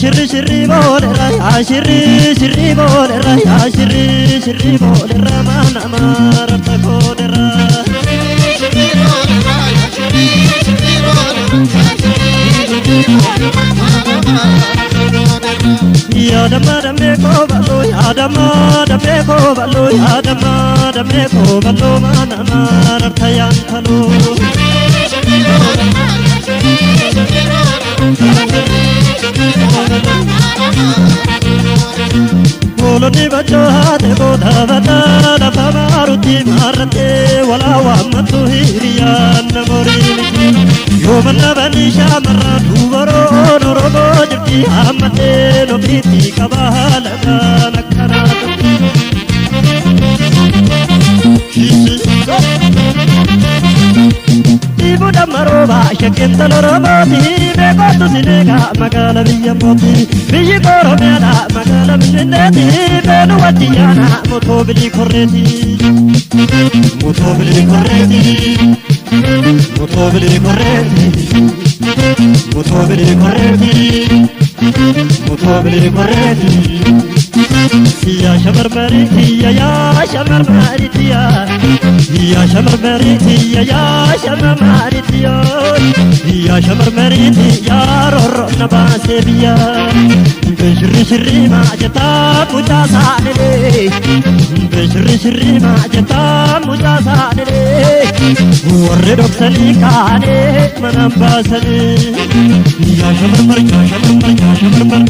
شري شري بولرا يا شري شري بولرا يا شري شري بولرا ما نمر تكودرا يا دما دمي كوبالو يا دما دمي كوبالو يا دما دمي كوبالو ما نمر تيانتلو Boloni bacho hate bodha bata da pamaruti marate wala wamatu hiriyan morini yomana banisha marra dubaro norogo jiti amate no priti kabahala nakara Ibu damaro ba shaken taloromoti me gotu sinega magala biyamoti biyi koro mela magala mineti benu watiyana motobili korreti motobili korreti motobili korreti motobili korreti motobili korreti يا شمر مريتي يا شمر مريتي يا شمر مريتي يا شمر مريتي يا شمر مريتي يا رور نباسي بيا بشري شري ما جتا مجاساني بشري شري ما جتا مجاساني وردوك سليكاني منباسني يا شمر مر يا شمر مر يا شمر مر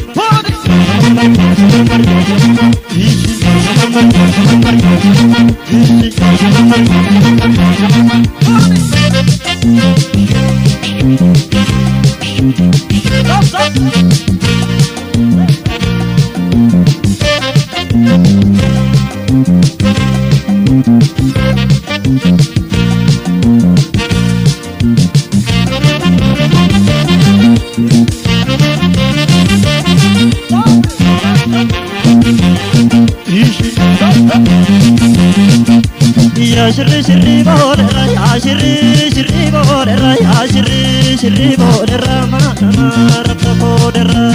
يا شري شري بولرا يا شري شري بولرا يا شري شري بولرا ما نمر تكودرا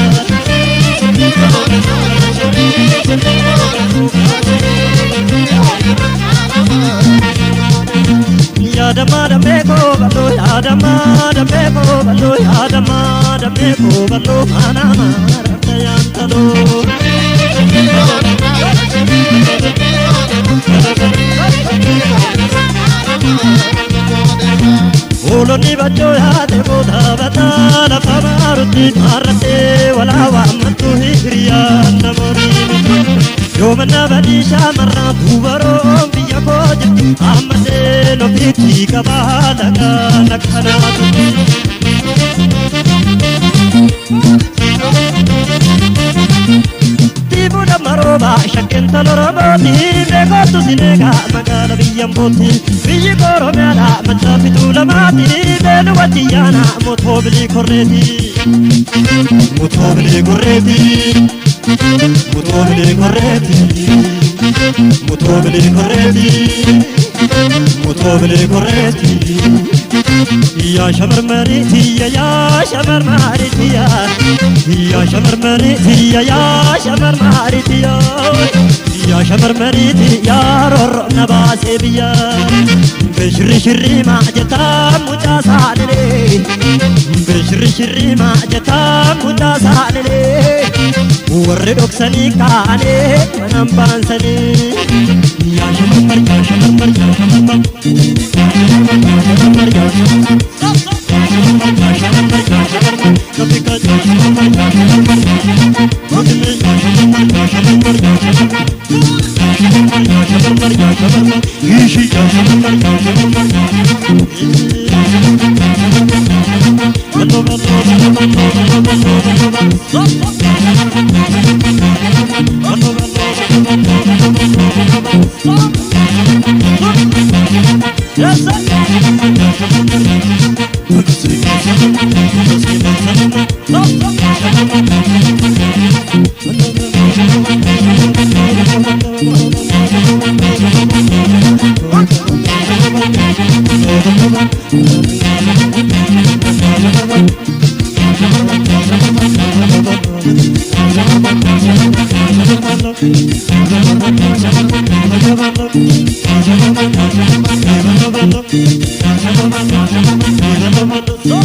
يا دما دمي كوبالو يا دما دمي كوبالو يا دما دمي كوبالو ما نمر تيانتلو Boloni bacho hate bodha bata la pamaruti marate wala wamatu hiriyan morini yomana banisha marra dubaro biya ko jati amate no biti kabala nakana Tibu damaro ba shaken taloromoti me gotu sinega magala biyamoti biyi koro mela machapitu lamati benu watiyana motobili korreti motobili korreti motobili korreti motobili korreti motobili korreti يا شمر مريتي يا شمر مريتي يا شمر مريتي يا شمر مريتي يا شمر مريتي يا رور نباسي بيا بشري شري ما جتا مجاساني بشري شري ما جتا مجاساني وردوك سني كاني منبان سني يا شمر مر يا شمر مر يا شمر مر يا شمر مر Thank you. So